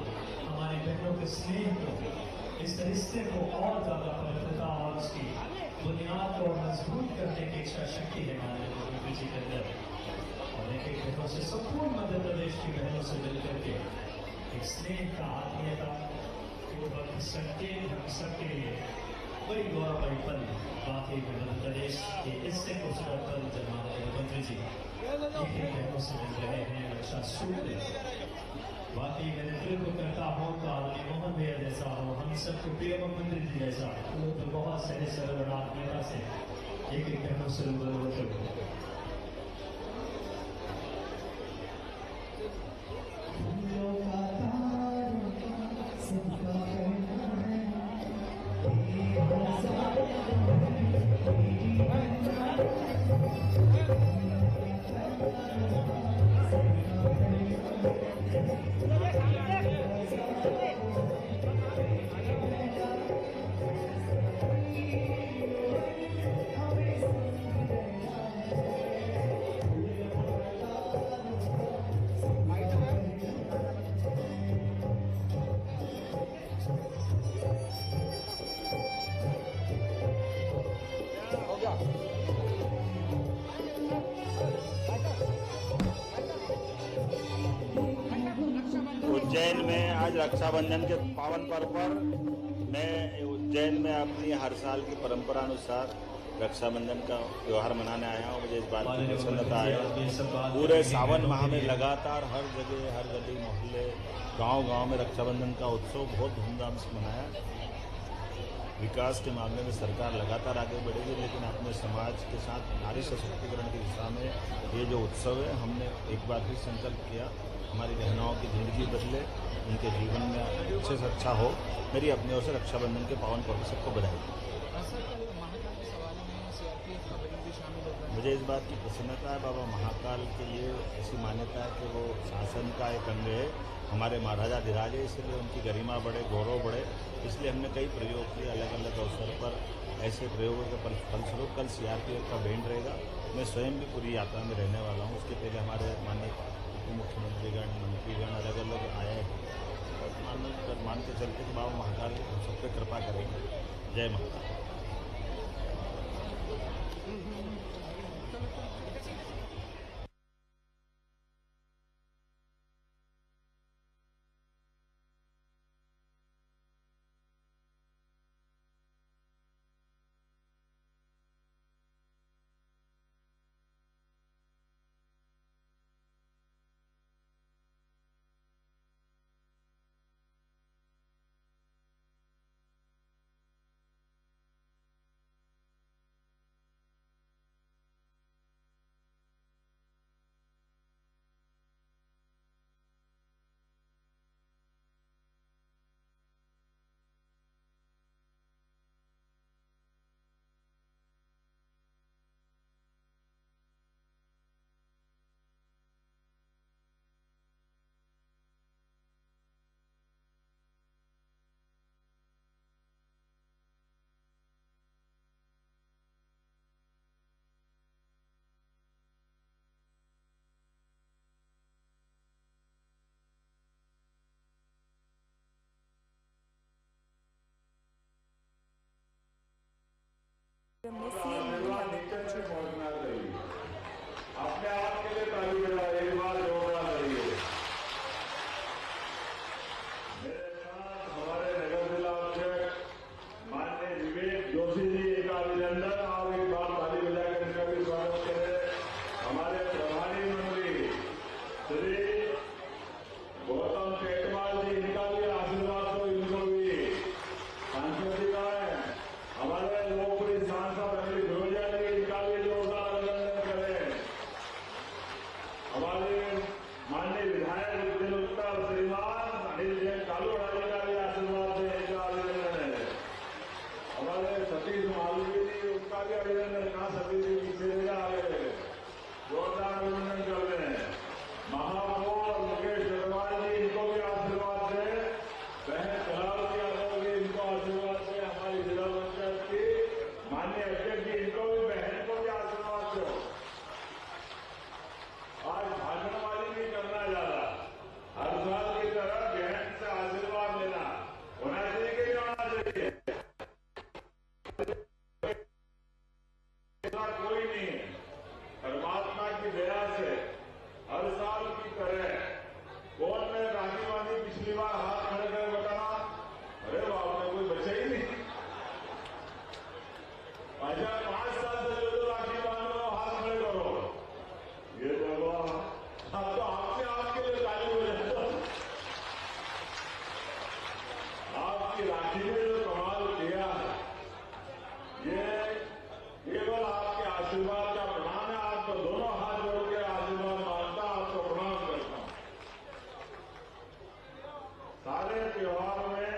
हमारे बहनों के स्नेह को इस रिश्ते को और ज्यादा पवित्रता और उसकी बुनियाद को मजबूत करने की इच्छा शक्ति है माननीय मुख्यमंत्री जी के अंदर और एक एक बहनों से संपूर्ण मध्य प्रदेश की बहनों से मिलकर के एक स्नेह का आत्मीयता पूर्वक संकेत हम सबके लिए बड़ी गौरवमयी पल बाकी मध्य प्रदेश के इससे खूबसूरत पल जब हमारे मुख्यमंत्री जी एक एक बहनों से मिल रहे हैं रक्षा सूत्र बाकी मैं नेतृत्व करता हूँ तो आदरणीय मोहन भैया जैसा हो हम सबके प्रिय मुख्यमंत्री जी जैसा तो बहुत सहज सरल और आत्मीयता से एक एक बहनों से रूबरू होते हुए उज्जैन में आज रक्षाबंधन के पावन पर्व पर मैं उज्जैन में अपनी हर साल की परंपरा अनुसार रक्षाबंधन का त्यौहार मनाने आया हूँ। मुझे इस बात की प्रसन्नता है पूरे सावन माह में लगातार हर जगह हर गली मोहल्ले गांव-गांव में रक्षाबंधन का उत्सव बहुत धूमधाम से मनाया। विकास के मामले में सरकार लगातार आगे बढ़ेगी लेकिन अपने समाज के साथ नारी सशक्तिकरण की दिशा में ये जो उत्सव है हमने एक बार फिर संकल्प किया हमारी बहनों की जिंदगी बदले उनके जीवन में अच्छे से अच्छा हो। मेरी अपनी ओर से रक्षाबंधन के पावन पर्व सबको बधाई। मुझे इस बात की प्रसन्नता है बाबा महाकाल के लिए ऐसी मान्यता है कि वो शासन का एक अंग है हमारे महाराजा धीराज है इसलिए उनकी गरिमा बढ़े गौरव बढ़े इसलिए हमने कई प्रयोग किए अलग अलग अवसर पर ऐसे प्रयोगों के फलस्वरूप कल सीआरपीएफ का बैंड रहेगा। मैं स्वयं भी पूरी यात्रा में रहने वाला हूँ। उसके पहले हमारे माननीय मुख्यमंत्रीगण मंत्रीगण अलग अलग आए और मान के चलते कि बाबा महाकाल हम सब पे कृपा करेंगे। जय महाकाल। नीचे से पहुंचना चाहिए। अपने आप के लिए ताली बजाओ एक बार। की मालूम भी नहीं, उसका भी अभिनंदन कहा, सभी जी पीछे ले जा रहे हैं, जोरदार अभिनंदन कर रहे हैं। महापौर मुकेश अग्रवाल जी, इनको भी आशीर्वाद दें। बहन कलावती यादव जी, इनको आशीर्वाद दें। हमारी जिला पंचायत की माननीय अध्यक्ष जी, इनको भी, बहन को भी आशीर्वाद दो। आज भाषणबाजी नहीं करना ज्यादा, हर साल की तरह बहन से आशीर्वाद लेना होना चाहिए कि नहीं होना चाहिए? ऐसा कोई नहीं है, परमात्मा की दया से हर साल की तरह। कौन में राखी बांधी पिछली बार, हाथ खड़े कर बताना। अरे बाप रे, कोई बचे ही नहीं। अच्छा, 5 साल से जो राखी बांध लो, हाथ खड़े करो। ये भगवान, अब तो आपके लिए ताली हो जाए। आपकी राखी ने जो कमाल किया है, ये केवल आपके आशीर्वाद का प्रणाम है। आपको दोनों हाथ जोड़ के आशीर्वाद मांगता, आपको प्रणाम करता हूं। सारे त्योहार में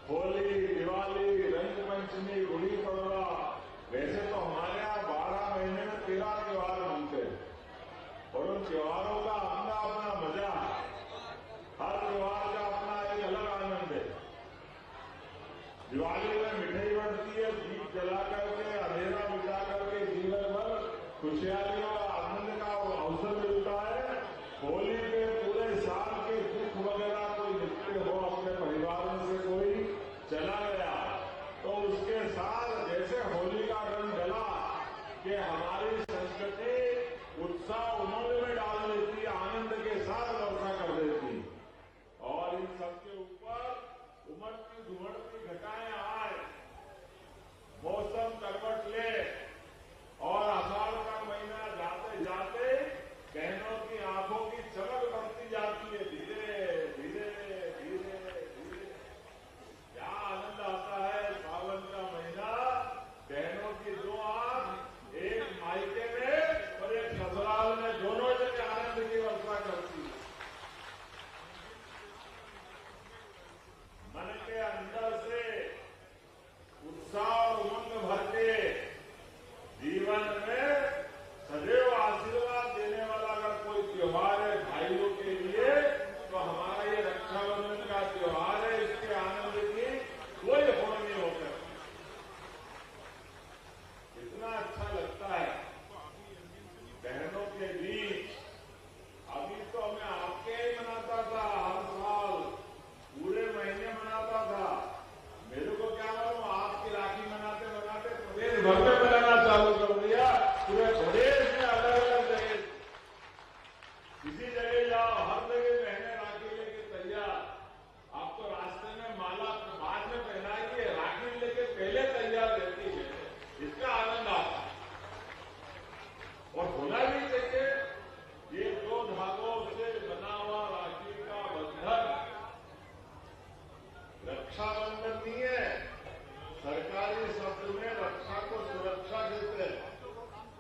होली, दिवाली, रंग पंचमी, गुड़ी पड़वा, वैसे तो हमारे यहाँ 12 महीने में 13 त्योहार मनते हैं, और उन त्योहारों का अपना अपना मजा है। हर त्योहार का अपना एक अलग आनंद है। दिवाली में मिठाई बनती है, दीप जला करके, अंधेरा मिटा करके जीवन भर खुशहाली और आनंद का अवसर मिलता है। होली पे पूरे साल के दुख वगैरह कोई निकले हो, अपने परिवार में से कोई चला गया, तो उसके साथ जैसे होली का रंग डला कि हमारी संस्कृति उत्साह उमंग में डाल देती, आनंद के साथ वर्षा कर देती। और इन सबके ऊपर उमड़ती धुमड़ती घटाएं आए, मौसम करवट ले, और आषाढ़ का महीना जाते जाते बहनों की आंखों की चमक बढ़ती जाती है। धीरे धीरे धीरे धीरे क्या आनंद आता है। सावन का महीना, बहनों की दो आंख, एक मायके में और एक ससुराल में, दोनों जगह आनंद की वर्षा करती है। मन के अंदर से उत्साह और उमंग भर के जीवन में सदैव आशीर्वाद देने वाला अगर कोई त्योहार है भाइयों के लिए, तो हमारा ये रक्षाबंधन का त्योहार है। इसके आनंद की कोई होड़ नहीं हो सकती। इतना अच्छा लगता है बहनों के बीच। अभी तो मैं आपके ही मनाता था, हर साल पूरे महीने मनाता था। मेरे को क्या मालूम, आपकी राखी मनाते मनाते प्रदेश भर में मनाना चालू कर दिया। पूरे प्रदेश में अलग अलग जगह, किसी जगह जाओ, हर जगह बहने राखी लेके तैयार। आप तो रास्ते में माला बाद में पहनाएंगे, राखी लेके पहले तैयार रहती है। इसका आनंद आता है और होना भी चाहिए। ये 2 धागों से बना हुआ राखी का बंधन रक्षाबंधन नहीं है। सरकारी शब्द में रक्षा को सुरक्षा कहते हैं,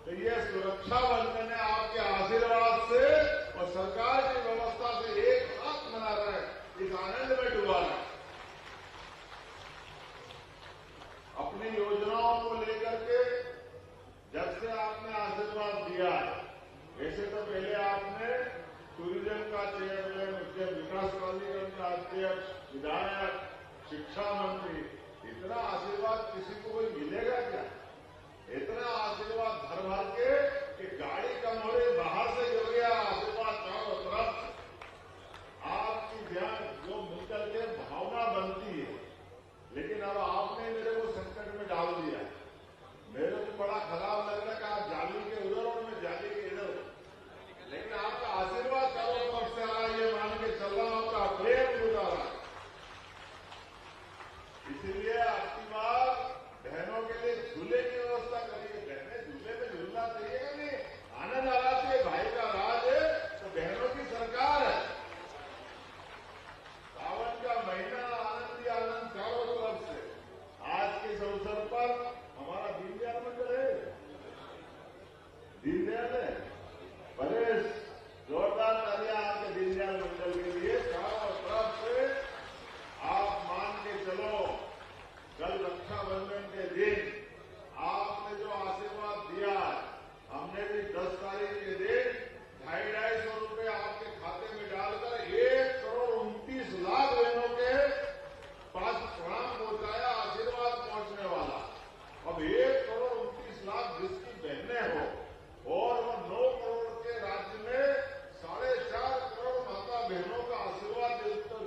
तो ये सुरक्षा बंधन है। आपके आशीर्वाद से और सरकार की व्यवस्था से एक साथ मना रहे हैं, इस आनंद में डूबा रहे। अपनी योजनाओं को लेकर के जब से आपने आशीर्वाद दिया, वैसे तो पहले आपने टूरिज्म का चेयरमैन, उद्यम विकास प्राधिकरण का अध्यक्ष, विधायक, शिक्षा मंत्री, इतना आशीर्वाद किसी को कोई मिलेगा क्या? इतना आशीर्वाद भर भर के कि गाड़ी कम हो रही, बाहर से गिर गया आशीर्वाद चारों तरफ। आपकी ध्यान जो मिलकर के भावना बनती है, लेकिन अब आपने मेरे को संकट में डाल दिया। मेरे को बड़ा खराब लग रहा है कि आप जाली के उधर और मैं जाली के इधर, लेकिन आपका आशीर्वाद चारों तरफ से आ रहा है, ये मान के चल रहा हूं, आपका प्रेम जुटा रहा है। इसलिए रक्षाबंधन के दिन आपने जो आशीर्वाद दिया है, हमने भी 10 तारीख के दिन 250 रुपए आपके खाते में डालकर 1,29,00,000 बहनों के पास प्रणाम पहुंचाया, आशीर्वाद पहुंचने वाला। अब 1,29,00,000 जिसकी बहनें हो और वो 9 करोड़ के राज्य में 4.5 करोड़ माता बहनों का आशीर्वाद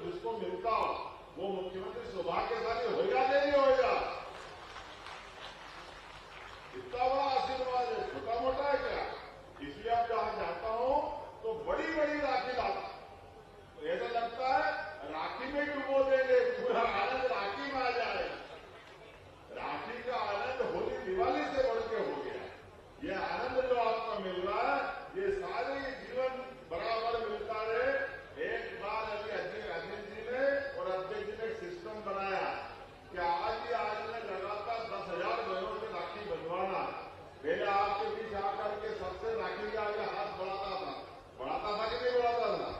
जिसको मिलता हो, वो मुख्यमंत्री सौभाग्यशाली होगा कि नहीं होगा? इतना बड़ा आशीर्वाद है, छोटा मोटा है क्या? इसलिए अब जहां जाता हूं तो बड़ी बड़ी राखी लाता, तो ऐसा लगता है राखी में डुबो देंगे, पूरा आनंद राखी में आ जाए। राखी का आनंद होली दिवाली से बढ़ के हो गया। ये आनंद जो आपको मिल रहा है, ये सारे जीवन बराबर मिलता रहे। एक बार अभी अजीत जी ने और अध्यक्ष जी ने एक सिस्टम बनाया कि आज ने लगातार 10,000 बहनों से राखी बंधवाना। पहले आपके बीच आकर के सबसे राखी के आगे हाथ बढ़ाता था कि नहीं बढ़ाता था,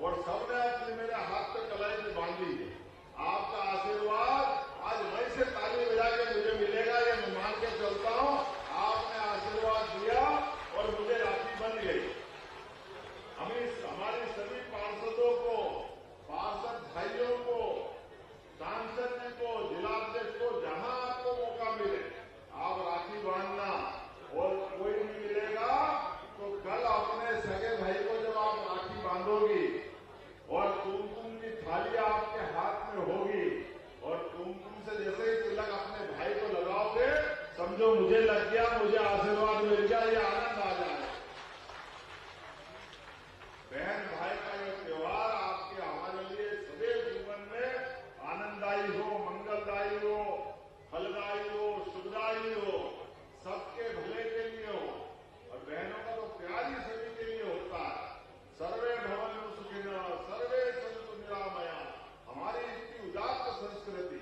और सबने अपने मेरे हाथ पे कलाई में बांधी। आपका आशीर्वाद आज वहीं से ताली बजा के मुझे मिलेगा, ये मैं मान के चलता हूं। आपने आशीर्वाद दिया और मुझे राखी बन गई। हमारी सभी पार्षदों को, पार्षद भाइयों को, सांसद जी को, जिलाध्यक्ष को, जहां आपको मौका मिले आप राखी बांधना। और कोई नहीं मिलेगा तो कल अपने सगे भाई को जब आप राखी बांधोगी और कुमकुम की थाली आपके हाथ में होगी और कुमकुम से जैसे ही तिलक अपने भाई को लगाओगे, समझो मुझे लग गया, मुझे आशीर्वाद मिल गया, ये आनंद आ जाएगा। बहन भाई का ये त्योहार आपके हमारे लिए सदैव जीवन में आनंददायी हो, मंगलदायी हो, फलदायी हो, सुखदायी हो, सबके भले के लिए हो। और बहनों का तो प्यार ही सभी के लिए होता है। सर्वे भवन्तु सुखिनः, सर्वे सन्तु निरामया। हमारी इतनी उदात्त संस्कृति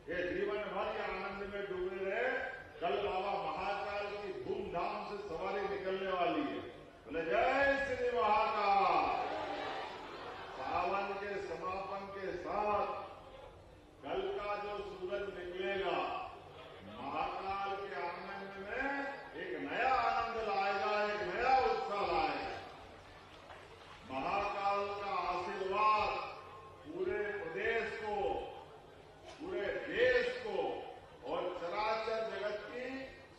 ये जीवन भर ये आनंद में डूबे रहे। कल बाबा महाकाल की धूमधाम से सवारी निकलने वाली है। बोले जय श्री महाकाल। सावन के समापन के साथ कल का जो सूरज निकलेगा, महाकाल के आनंद में एक नया आनंद लाएगा, एक नया उत्साह लाएगा। महाकाल का आशीर्वाद पूरे प्रदेश को, पूरे देश को और चराचर जगत की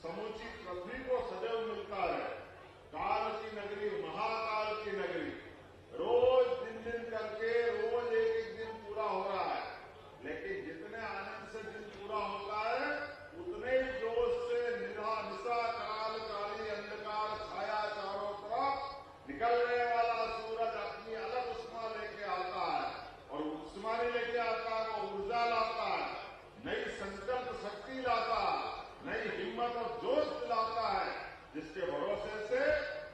समूची पृथ्वी को सदैव मिलता है। काल की नगरी, महाकाल की नगरी, रोज दिन दिन करके रोज एक दिन पूरा हो रहा है। लेकिन जितने आनंद से दिन पूरा होता है, उतने ही जोश से निशा काल काली अंधकार छाया चारों तरफ निकलने वाला सूरज अपनी अलग उष्मा लेके आता है। और उष्मा नहीं लेके आता है, वो ऊर्जा लाता है, नई संकल्प शक्ति लाता है, नई हिम्मत और जोश दिलाता है, जिसके भरोसे से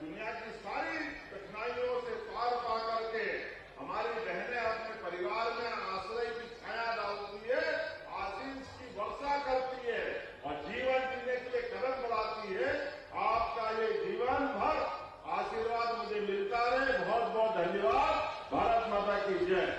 दुनिया की सारी कठिनाइयों से पार पा करके हमारी बहनें अपने परिवार में आश्रय की छाया डालती है, आशीष की वर्षा करती है और जीवन जीने के लिए कदम बढ़ाती है। आपका ये जीवन भर आशीर्वाद मुझे मिलता रहे। बहुत बहुत धन्यवाद। भारत माता की जय।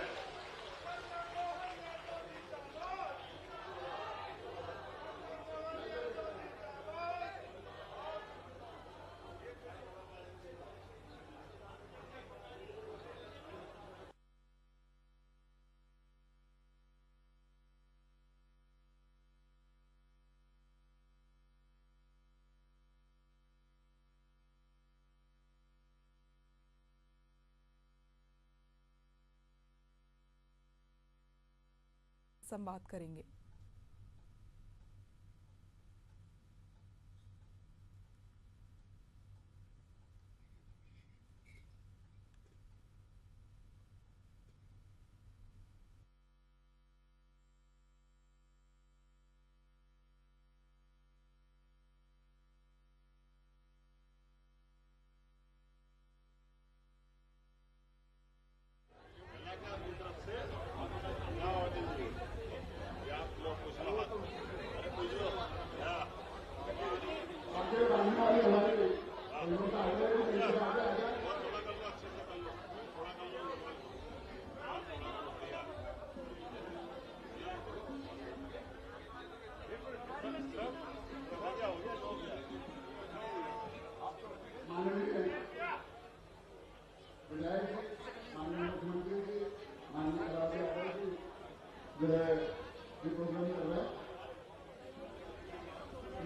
संवाद करेंगे।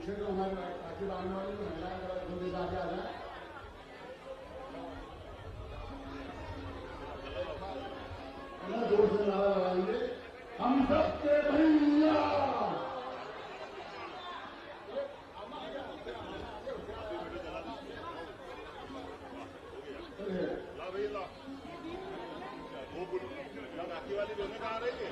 पीछे जो हमारे आगे आने वाली महिलाएं जल्दी से आगे आ जाए। जोर से नारा लगाएंगे, हम सबके भैया। वाली दोनों कहाँ रही है?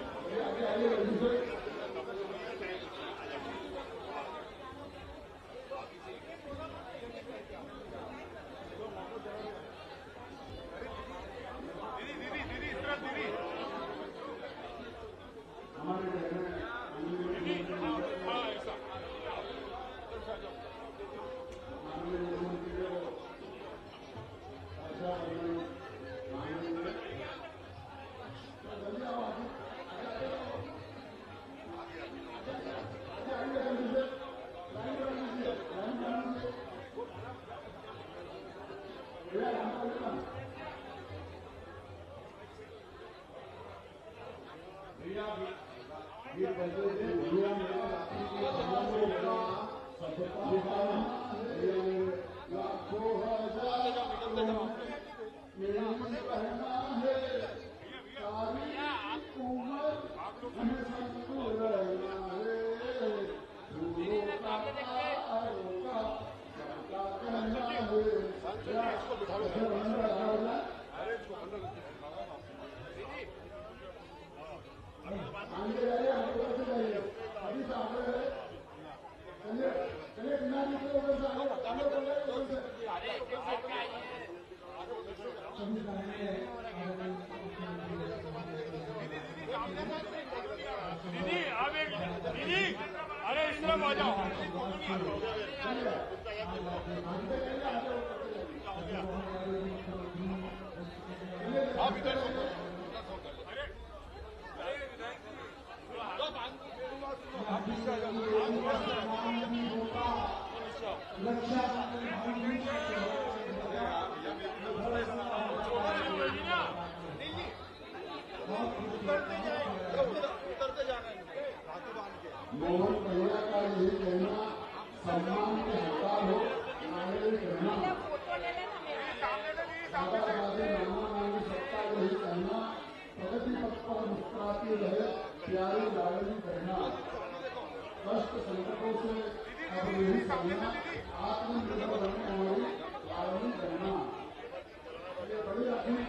दीदी अरे इस तरफ आ जाओ। आप इधर मोहन भैया का यही कहना, सम्मान के हकदार हो, नागरिक रहना, दादाजी नाना नानी सबका यही कहना, प्रगति पथ पर मुस्कुराती रहे, प्यारी लाडली कहना, कष्ट संकटों से अब यही कहना, आत्मनिर्भर बनने वाली लाडली कहना। ये बड़ी अपनी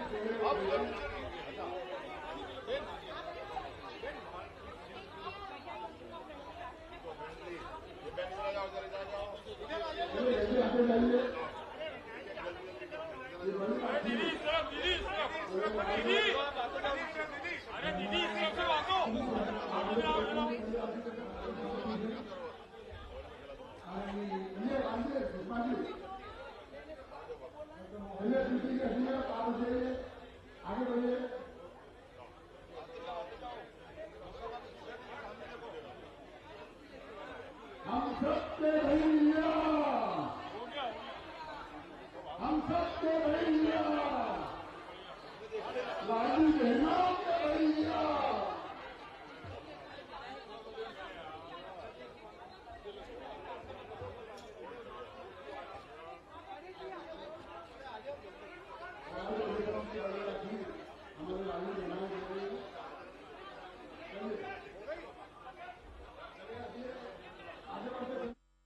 अरे दीदी इस तरफ से भागो। आगे बढ़िए। हम सबके भैया